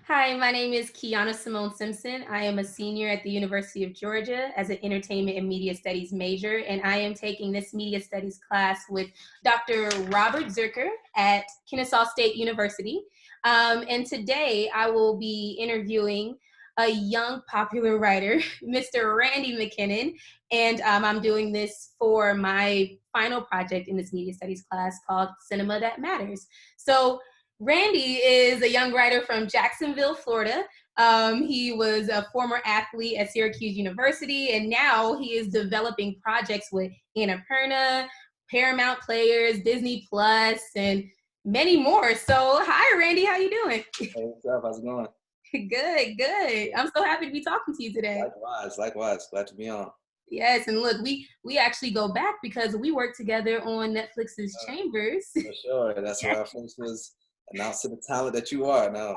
Hi, my name is Kyanna Simone Simpson. I am a senior at the University of Georgia as an entertainment and media studies major, and I am taking this media studies class with Dr. Robert Zucker at Kennesaw State University. And today I will be interviewing a young popular writer, Mr. Randy McKinnon, and I'm doing this for my final project in this media studies class called Cinema That Matters. So Randy is a young writer from Jacksonville, Florida. He was a former athlete at Syracuse University, and now he is developing projects with Annapurna, Paramount Players, Disney Plus, and many more. So, hi, Randy. How you doing? Hey, what's up? How's it going? Good, good. I'm so happy to be talking to you today. Likewise. Glad to be on. Yes, and look, we actually go back because we worked together on Netflix's Chambers. For sure. That's where I first was announced to the talent that you are now.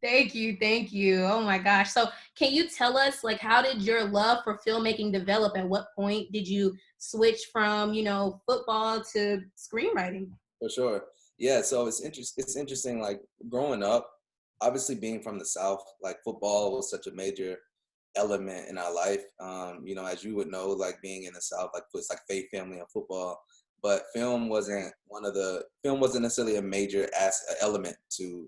Thank you. Oh my gosh. So can you tell us, like, how did your love for filmmaking develop? At what point did you switch from, football to screenwriting? For sure. Yeah, so it's interesting, like growing up, obviously being from the South, like football was such a major element in our life. As you would know, like being in the South, like it's like faith, family, and football. But film wasn't necessarily a major element to,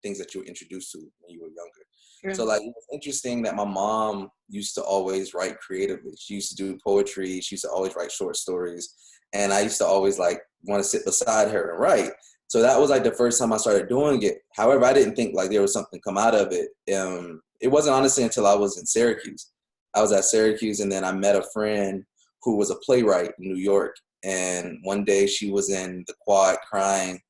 things that you were introduced to when you were younger. Sure. So like it was interesting that my mom used to always write creatively. She used to do poetry. She used to always write short stories. And I used to always like want to sit beside her and write. So that was like the first time I started doing it. However, I didn't think like there was something come out of it. It wasn't honestly until I was in Syracuse. I was at Syracuse and then I met a friend who was a playwright in New York. And one day she was in the quad crying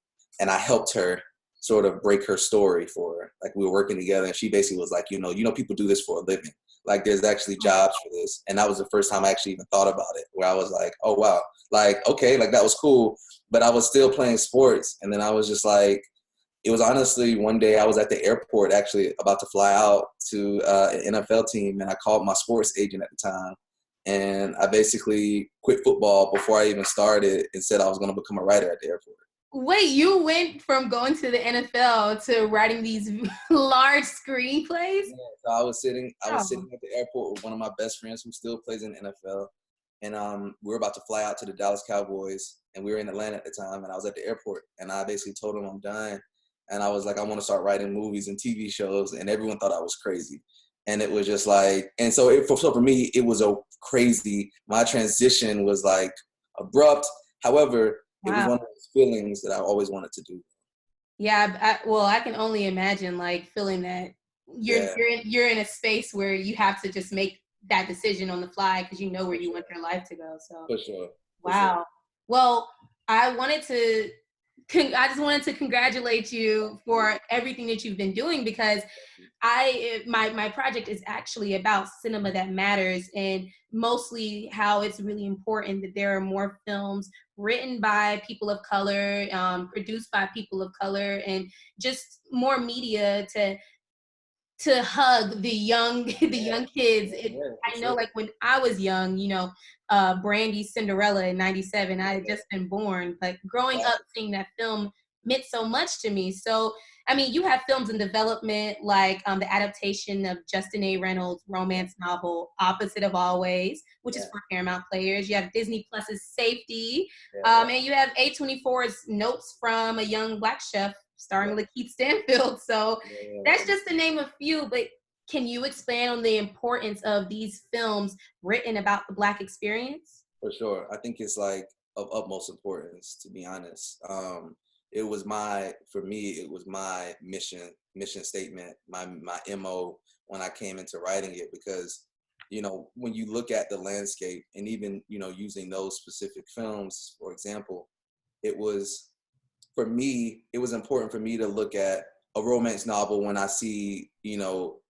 and I helped her sort of break her story for her. Like we were working together and she basically was like, people do this for a living. Like there's actually jobs for this. And that was the first time I actually even thought about it, where I was like, oh wow, like, okay, like that was cool. But I was still playing sports. And then I was just like, it was honestly one day I was at the airport actually about to fly out to an NFL team. And I called my sports agent at the time. And I basically quit football before I even started and said I was going to become a writer at the airport. Wait, you went from going to the NFL to writing these large screenplays? Yeah, so I was sitting at the airport with one of my best friends who still plays in the NFL. And we were about to fly out to the Dallas Cowboys. And we were in Atlanta at the time. And I was at the airport. And I basically told him I'm done. And I was like, I want to start writing movies and TV shows. And everyone thought I was crazy. And it was just like, and so for me, it was my transition was like abrupt. However, It was one of those feelings that I always wanted to do. Yeah, I can only imagine like feeling that you're in a space where you have to just make that decision on the fly because you know where you want your life to go. So for sure. Wow. Well, I just wanted to congratulate you for everything that you've been doing because my project is actually about cinema that matters and mostly how it's really important that there are more films written by people of color, produced by people of color, and just more media to hug the young kids. I know, like when I was young, Brandy's Cinderella in '97. I had just been born, but growing up seeing that film meant so much to me. So, I mean, you have films in development like the adaptation of Justin A. Reynolds' romance novel Opposite of Always, which is for Paramount Players. You have Disney Plus's Safety, and you have A24's Notes from a Young Black Chef starring Lakeith Stanfield. So that's just to name a few, but can you expand on the importance of these films written about the Black experience? For sure. I think it's like of utmost importance, to be honest. It was my mission statement, my MO when I came into writing it, because, when you look at the landscape and even, using those specific films, for example, it was important for me to look at a romance novel when I see,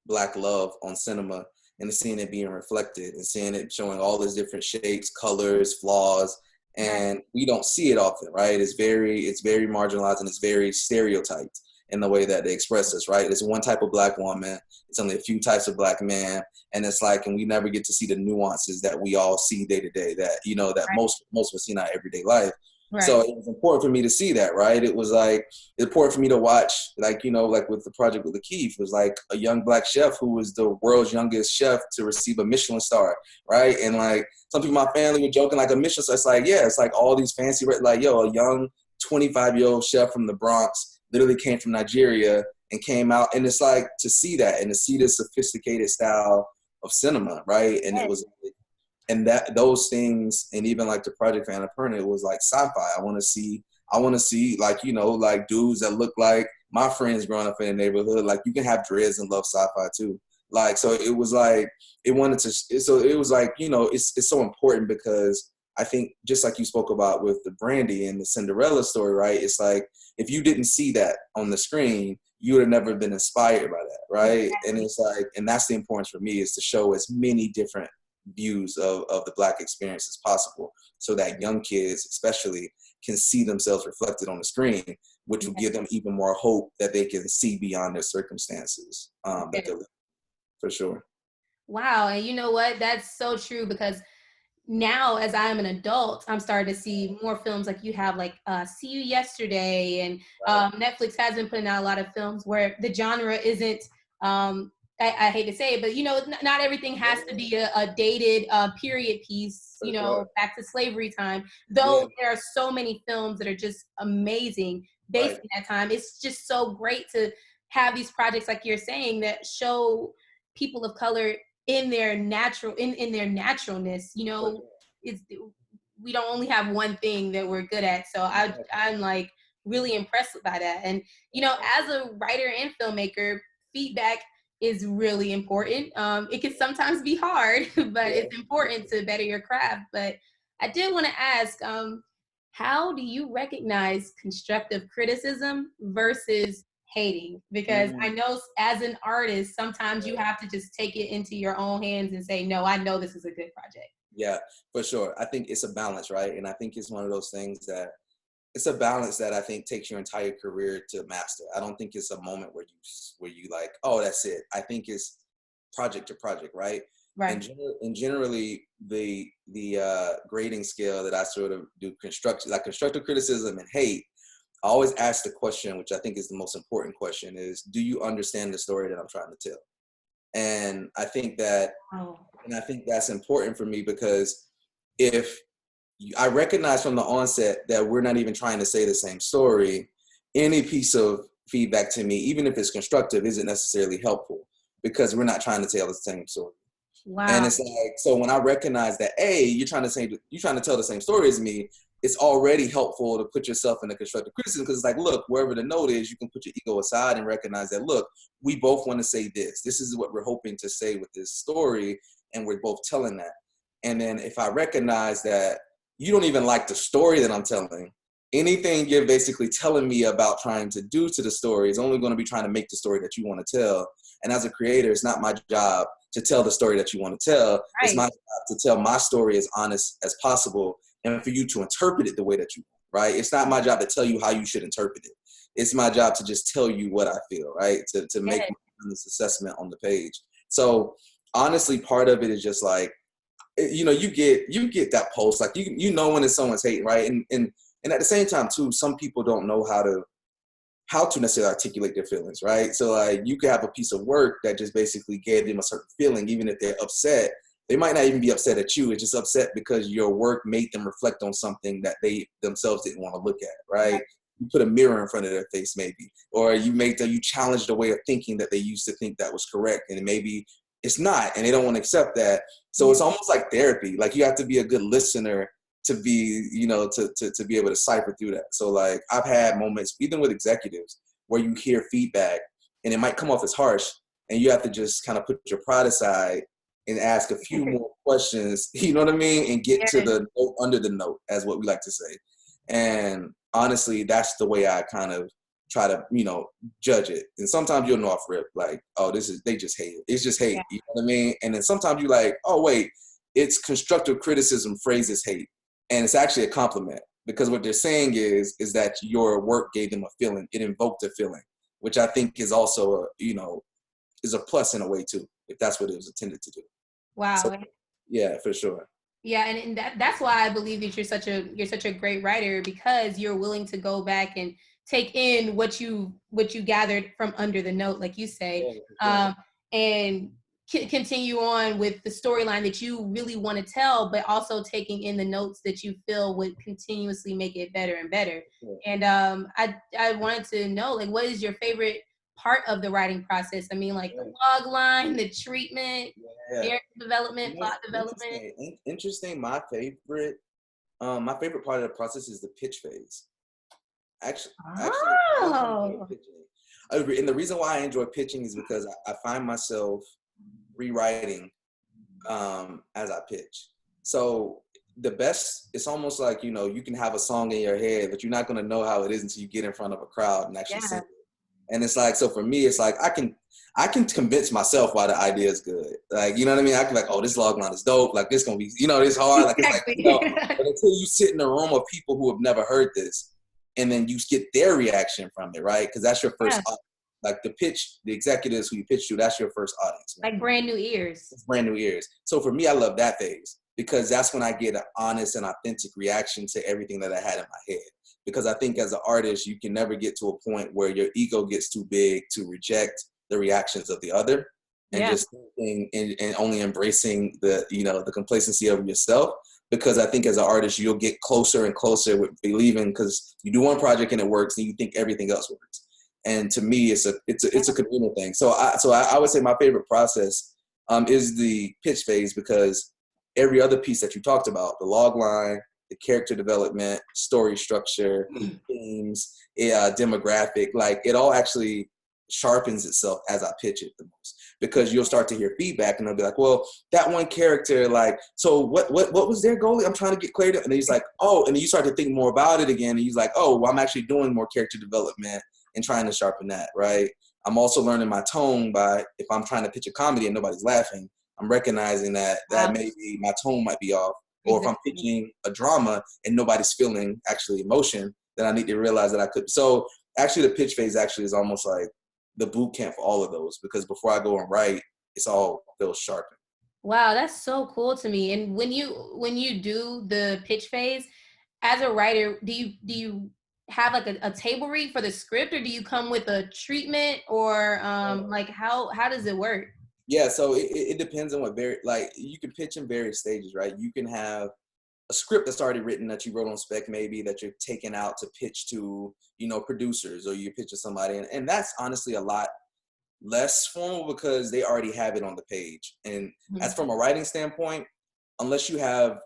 Black love on cinema and seeing it being reflected and seeing it showing all these different shapes, colors, flaws, and we don't see it often, right? It's very marginalized and it's very stereotyped in the way that they express us, right? It's one type of Black woman, it's only a few types of Black men, and it's like, and we never get to see the nuances that we all see day to day that, that most of us see in our everyday life. Right. So it was important for me to see that, right? It was like important for me to watch, like, you know, like with the project with Lakeith, it was like a young Black chef who was the world's youngest chef to receive a Michelin star, right? And like some people in my family were joking like a Michelin star. It's like, yeah, it's like all these fancy, like, yo, a young 25-year-old chef from the Bronx literally came from Nigeria and came out. And it's like to see that and to see this sophisticated style of cinema, right? And it was, and that those things, and even like the Project for Annapurna, it was like sci-fi. I want to see like, you know, like dudes that look like my friends growing up in the neighborhood. Like you can have dreads and love sci-fi too. Like, so it was like, so it was like, you know, it's so important because I think just like you spoke about with the Brandy and the Cinderella story, right? It's like, if you didn't see that on the screen, you would have never been inspired by that, right? And it's like, and that's the importance for me, is to show as many different views of the Black experience as possible, so that young kids especially can see themselves reflected on the screen, which will give them even more hope that they can see beyond their circumstances that they're living, for sure. Wow. And you know what? That's so true, because now as I am an adult, I'm starting to see more films like you have, like See You Yesterday, and Netflix has been putting out a lot of films where the genre isn't, I hate to say it, but you know, not everything has to be a dated period piece, you know, back to slavery time, though there are so many films that are just amazing based in that time. It's just so great to have these projects, like you're saying, that show people of color in their natural, in their naturalness. You know, it's, we don't only have one thing that we're good at. So I'm like really impressed by that. And you know, as a writer and filmmaker, feedback is really important. It can sometimes be hard, but it's important to better your craft. But I did want to ask, how do you recognize constructive criticism versus hating? Because I know as an artist, sometimes you have to just take it into your own hands and say, no, I know this is a good project. Yeah, for sure. I think it's a balance, right? And I think it's one of those things that it's a balance that I think takes your entire career to master. I don't think it's a moment where you like, oh, that's it. I think it's project to project, right? Right. And generally, the grading scale that I sort of do constructive criticism and hate, I always ask the question, which I think is the most important question, is, do you understand the story that I'm trying to tell? And I think that's important for me, because if I recognize from the onset that we're not even trying to say the same story, any piece of feedback to me, even if it's constructive, isn't necessarily helpful, because we're not trying to tell the same story. Wow. And it's like, so when I recognize that, you're trying to tell the same story as me, it's already helpful to put yourself in a constructive criticism, because it's like, look, wherever the note is, you can put your ego aside and recognize that, look, we both want to say this. This is what we're hoping to say with this story, and we're both telling that. And then if I recognize that you don't even like the story that I'm telling, anything you're basically telling me about trying to do to the story is only going to be trying to make the story that you want to tell. And as a creator, it's not my job to tell the story that you want to tell. It's my job to tell my story as honest as possible, and for you to interpret it the way that you want, right? It's not my job to tell you how you should interpret it. It's my job to just tell you what I feel, right? To make this assessment on the page. So honestly, part of it is just like, you know, you get that pulse, like you know when it's someone's hating, right? And at the same time too, some people don't know how to necessarily articulate their feelings, right? So like, you could have a piece of work that just basically gave them a certain feeling, even if they're upset. They might not even be upset at you. It's just upset because your work made them reflect on something that they themselves didn't want to look at, right? You put a mirror in front of their face, maybe, or you challenged a way of thinking that they used to think that was correct, and maybe it's not, and they don't want to accept that. So it's almost like therapy. Like, you have to be a good listener to be, you know, to be able to cipher through that. So like, I've had moments, even with executives, where you hear feedback and it might come off as harsh, and you have to just kind of put your pride aside and ask a few more questions, you know what I mean? And get to the note under the note, as what we like to say. And honestly, that's the way I kind of try to, you know, judge it. And sometimes you'll know off rip, like, oh, they just hate it. It's just hate, you know what I mean? And then sometimes you're like, oh, wait, it's constructive criticism phrases hate. And it's actually a compliment, because what they're saying is that your work gave them a feeling. It invoked a feeling, which I think is also, is a plus in a way too, if that's what it was intended to do. Wow. So, yeah, for sure. Yeah, and that's why I believe that you're such a great writer, because you're willing to go back and take in what you gathered from under the note, like you say, Yeah, for sure. and continue on with the storyline that you really want to tell, but also taking in the notes that you feel would continuously make it better and better. Yeah. And I wanted to know, like, what is your favorite part of the writing process? I mean, like the log line, the treatment, Yeah. character development, You know, plot development. interesting. My favorite part of the process is the pitch phase. Actually, I enjoy Oh, pitching. And the reason why I enjoy pitching is because I find myself rewriting as I pitch. So it's almost like, you can have a song in your head, but you're not going to know how it is until you get in front of a crowd and actually sing yeah. it. And it's like, so for me, it's like I can convince myself why the idea is good. Like, you know what I mean? I can be like, oh, this log line is dope. Like, this gonna be, this hard. Like, it's like, Exactly. but until you sit in a room of people who have never heard this, and then you get their reaction from it, right? Because that's your first Yeah. audience. Like the executives who you pitch to, that's your first audience. Right? Like brand new ears. It's brand new ears. So for me, I love that phase because that's when I get an honest and authentic reaction to everything that I had in my head. Because I think as an artist, you can never get to a point where your ego gets too big to reject the reactions of the other and Yeah. just thinking and only embracing the complacency of yourself. Because I think as an artist, you'll get closer and closer with believing, because you do one project and it works and you think everything else works. And to me, it's a communal thing. So I would say my favorite process is the pitch phase, because every other piece that you talked about, the log line, the character development, story structure, themes, demographic, like it all actually sharpens itself as I pitch it the most, because you'll start to hear feedback and they'll be like, well, that one character, like, so what was their goal? I'm trying to get clear. And he's like, oh, and then you start to think more about it again. And he's like, oh, well, I'm actually doing more character development and trying to sharpen that, right? I'm also learning my tone by, if I'm trying to pitch a comedy and nobody's laughing, I'm recognizing that maybe my tone might be off. Or if I'm pitching a drama and nobody's feeling actually emotion, then I need to realize that I could. So actually the pitch phase actually is almost like the boot camp for all of those, because before I go and write, it's all feels sharpened. Wow, that's so cool to me. And when you do the pitch phase, as a writer, do you have like a table read for the script, or do you come with a treatment, or like how does it work? Yeah, so it depends on like you can pitch in various stages, right? You can have a script that's already written that you wrote on spec, maybe that you're taking out to pitch to, producers, or you pitch to somebody. And that's honestly a lot less formal because they already have it on the page. And as from a writing standpoint, unless you have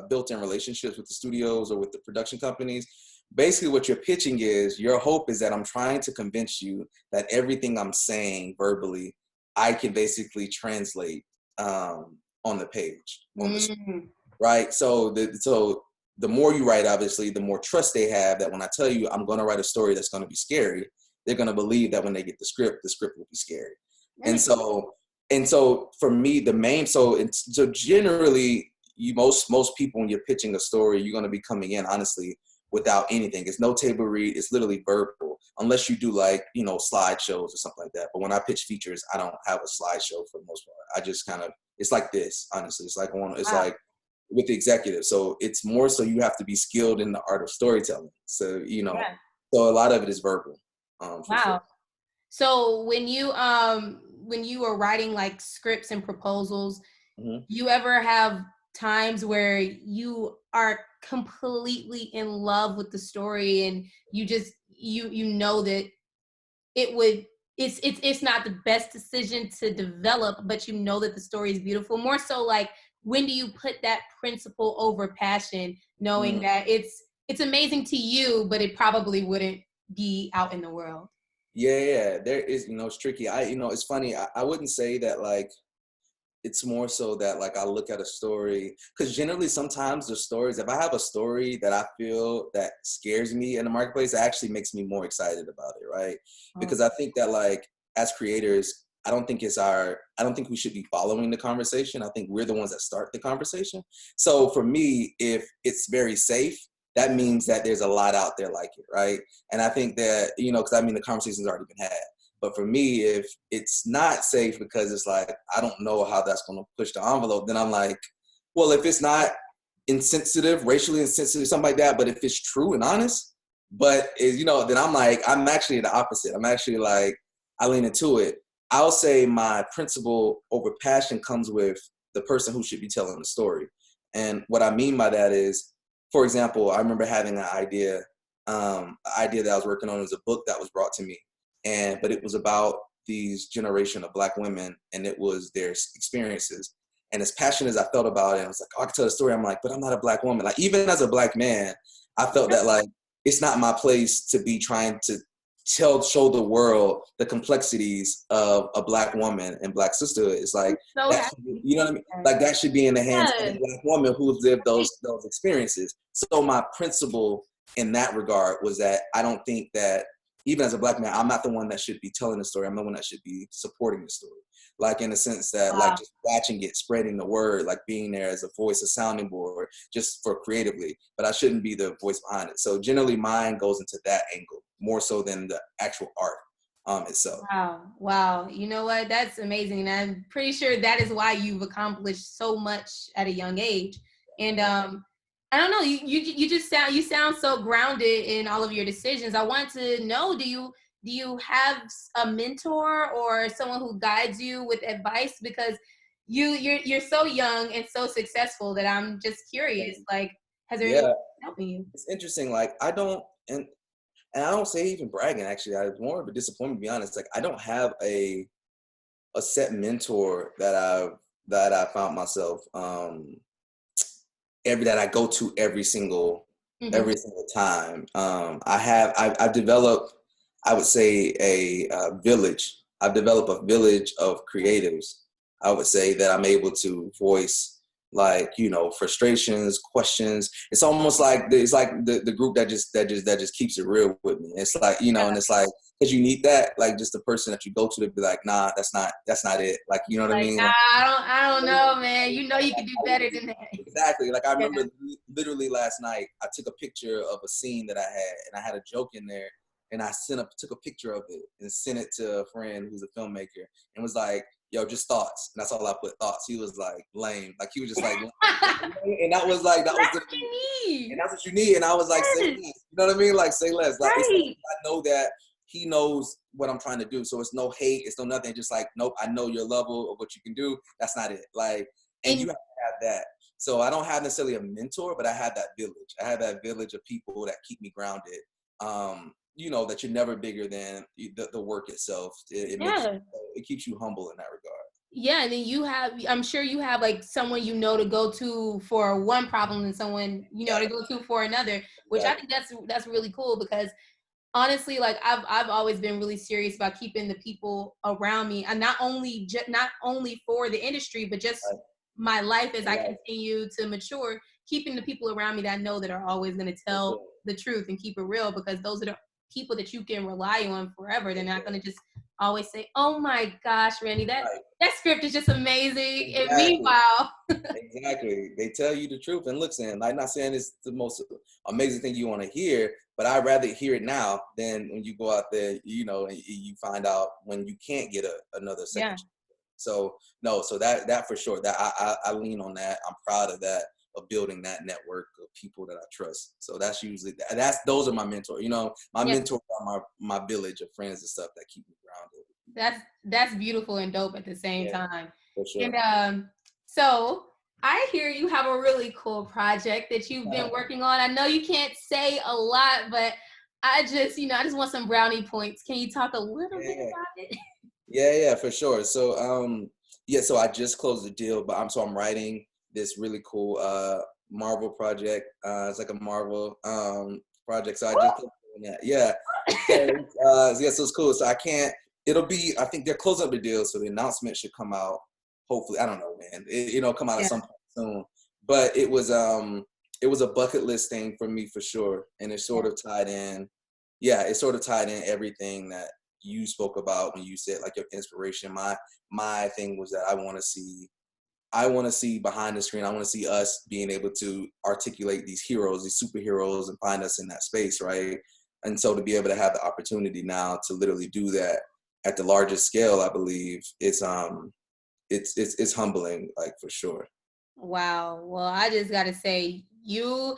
built-in relationships with the studios or with the production companies, basically what you're pitching is, your hope is that I'm trying to convince you that everything I'm saying verbally, I can basically translate on the page, on the screen, right? So the more you write, obviously, the more trust they have that when I tell you I'm going to write a story that's going to be scary, they're going to believe that when they get the script will be scary. And so for me, so generally, most people, when you're pitching a story, you're going to be coming in honestly without anything. It's no table read. It's literally verbal, unless you do like slideshows or something like that. But when I pitch features, I don't have a slideshow for the most part. I just it's like this, honestly. It's like like with the executive. So it's more so you have to be skilled in the art of storytelling. So so a lot of it is verbal. For sure. So when you were writing like scripts and proposals, you ever have times where you are completely in love with the story and you just you know that it's not the best decision to develop, but you know that the story is beautiful? More so, like, when do you put that principle over passion, knowing that it's amazing to you, but it probably wouldn't be out in the world? Yeah. There is, it's tricky. It's funny. I wouldn't say that like, it's more so that like I look at a story, because generally sometimes the stories, if I have a story that I feel that scares me in the marketplace, it actually makes me more excited about it, right? Because I think that like as creators, I don't think we should be following the conversation. I think we're the ones that start the conversation. So for me, if it's very safe, that means that there's a lot out there like it, right? And I think that, because the conversation's already been had. But for me, if it's not safe because it's like, I don't know how that's going to push the envelope, then I'm like, well, if it's not insensitive, racially insensitive, something like that. But if it's true and honest, but is, you know, then I'm actually the opposite. I'm actually like, I lean into it. I'll say my principle over passion comes with the person who should be telling the story. And what I mean by that is, for example, I remember having an idea that I was working on. Was a book that was brought to me, but it was about these generation of Black women, and it was their experiences. And as passionate as I felt about it, I was like, oh, I can tell the story. I'm like, but I'm not a Black woman. Like, even as a Black man, I felt that like it's not my place to be trying to show the world the complexities of a Black woman and Black sisterhood. It's like, So that should be, you know what I mean? Like, that should be in the hands of a Black woman who's lived those experiences. So my principle in that regard was that I don't think that, even as a Black man, I'm not the one that should be telling the story. I'm the one that should be supporting the story. Like, in the sense that, like, just watching it, spreading the word, like being there as a voice, a sounding board, just for creatively. But I shouldn't be the voice behind it. So generally mine goes into that angle, more so than the actual art itself. Wow. You know what? That's amazing. And I'm pretty sure that is why you've accomplished so much at a young age. And I don't know, you just sound so grounded in all of your decisions. I want to know, do you have a mentor or someone who guides you with advice? Because you're so young and so successful that I'm just curious. Like, has there anyone helping you? It's interesting. Like, I don't, and I don't say even bragging, actually. I was more of a disappointment, to be honest. Like, I don't have a set mentor that I found myself that I go to every single time. I've developed, I would say, a village. I've developed a village of creatives, I would say, that I'm able to voice, like, you know, frustrations, questions. It's almost like the group that just keeps it real with me. It's like, you know, and it's like, because you need that, like, just the person that you go to be like, nah, that's not it. Like, you know what I mean? Nah, I don't know, man. You know you can do better than that. Exactly. Like, I remember literally last night, I took a picture of a scene that I had, and I had a joke in there, and I took a picture of it and sent it to a friend who's a filmmaker, and was like, yo, just thoughts. And that's all I put, thoughts. He was like, lame. Like, he was just like, and that was like, that's what you need. And that's what you need. And I was like, say less. You know what I mean? Like, say less. Like, I know that he knows what I'm trying to do. So it's no hate. It's no nothing. Just like, nope, I know your level of what you can do. That's not it. Like, and you have to have that. So I don't have necessarily a mentor, but I have that village. I have that village of people that keep me grounded. You know, that you're never bigger than the work itself. It keeps you humble in that regard. Yeah, and then I'm sure you have like someone you know to go to for one problem and someone you know to go to for another, which I think that's really cool, because honestly, like I've always been really serious about keeping the people around me, and not only for the industry, but just my life as I continue to mature, keeping the people around me that I know that are always going to tell the truth and keep it real, because those are the people that you can rely on forever. They're not going to just always say, oh my gosh, Randy, that script is just amazing. Exactly. And meanwhile. Exactly. They tell you the truth. And look, Sam, I'm not saying it's the most amazing thing you want to hear, but I'd rather hear it now than when you go out there, you know, and you find out when you can't get another second. So no, so that for sure, that I lean on that. I'm proud of that, of building that network of people that I trust. So that's usually, those are my mentors. You know, my mentors are my village of friends and stuff that keep me grounded. That's beautiful and dope at the same time. For sure. And so I hear you have a really cool project that you've been working on. I know you can't say a lot, but I just want some brownie points. Can you talk a little bit about it? Yeah, for sure. So so I just closed the deal, but I'm writing this really cool Marvel project. It's like a Marvel project. So I just closed that. Yeah. So it's cool. So I think they're closing up the deal, so the announcement should come out hopefully. I don't know, man. It'll come out at some point soon. But it was a bucket list thing for me, for sure. And it sort of tied in. Yeah, it sort of tied in everything that you spoke about when you said like your inspiration. My thing was that I want to see behind the screen. I want to see us being able to articulate these heroes, these superheroes, and find us in that space, right? And so to be able to have the opportunity now to literally do that at the largest scale, I believe it's humbling, like, for sure. Wow. Well, I just got to say, you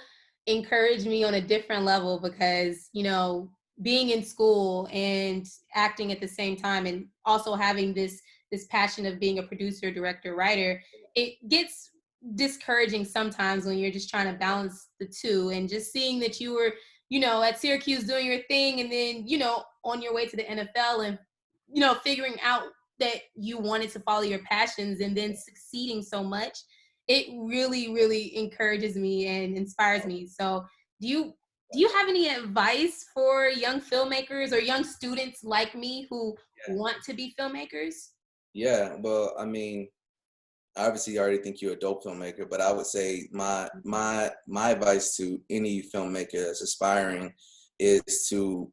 encourage me on a different level because, being in school and acting at the same time and also having this passion of being a producer, director, writer, it gets discouraging sometimes when you're just trying to balance the two, and just seeing that you were, at Syracuse doing your thing, and then, on your way to the NFL, and, figuring out that you wanted to follow your passions and then succeeding so much, it really, really encourages me and inspires me. So do you have any advice for young filmmakers or young students like me who want to be filmmakers? Yeah, well, I mean, obviously, I already think you're a dope filmmaker, but I would say my advice to any filmmaker that's aspiring is to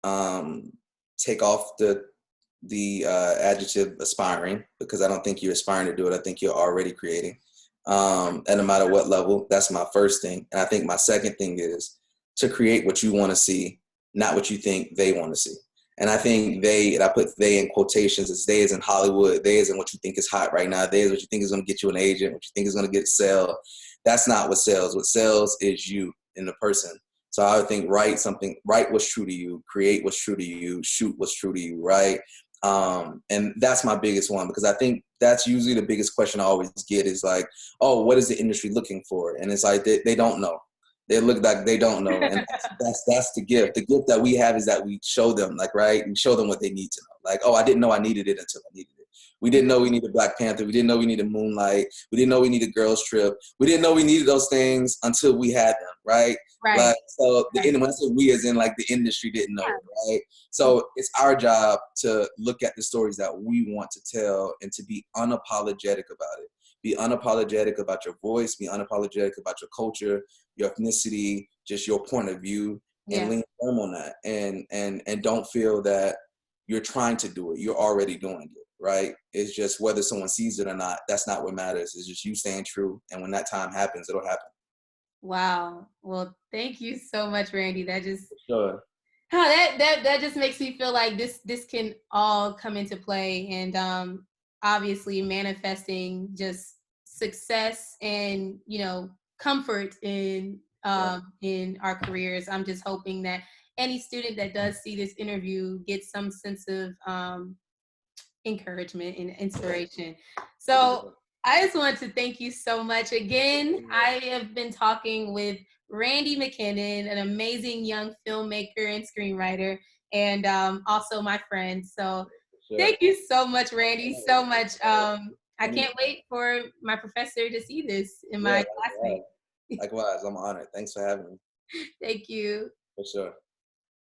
um, take off the adjective aspiring, because I don't think you're aspiring to do it. I think you're already creating, and no matter what level. That's my first thing, and I think my second thing is to create what you want to see, not what you think they want to see. And I think they, and I put they in quotations, as they is in Hollywood, they is in what you think is hot right now, they is what you think is going to get you an agent, what you think is going to get sell. That's not what sells. What sells is you in the person. So I would think write what's true to you, create what's true to you, shoot what's true to you, right? And that's my biggest one, because I think that's usually the biggest question I always get is like, oh, what is the industry looking for? And it's like, they don't know. They look like they don't know, and that's the gift. The gift that we have is that we show them, like, right, we show them what they need to know. Like, oh, I didn't know I needed it until I needed it. We didn't know we needed Black Panther. We didn't know we needed Moonlight. We didn't know we needed Girls Trip. We didn't know we needed those things until we had them, right? Right. Like, so Right. when I say we, as in like the industry didn't know it, right? So it's our job to look at the stories that we want to tell and to be unapologetic about it. Be unapologetic about your voice. Be unapologetic about your culture, your ethnicity, just your point of view, and Yeah. lean firm on that. And don't feel that you're trying to do it. You're already doing it, right? It's just whether someone sees it or not. That's not what matters. It's just you staying true. And when that time happens, it'll happen. Wow. Well, thank you so much, Randy. That just Sure. that just makes me feel like this can all come into play, and obviously manifesting just success and comfort Yeah. in our careers. I'm just hoping that any student that does see this interview gets some sense of encouragement and inspiration. So I just want to thank you so much again. I have been talking with Randy McKinnon, an amazing young filmmaker and screenwriter, and also my friend. So Sure. thank you so much, Randy, so much. I can't wait for my professor to see this in Yeah, my classmate. likewise. Likewise. I'm honored. Thanks for having me. Thank you. For sure.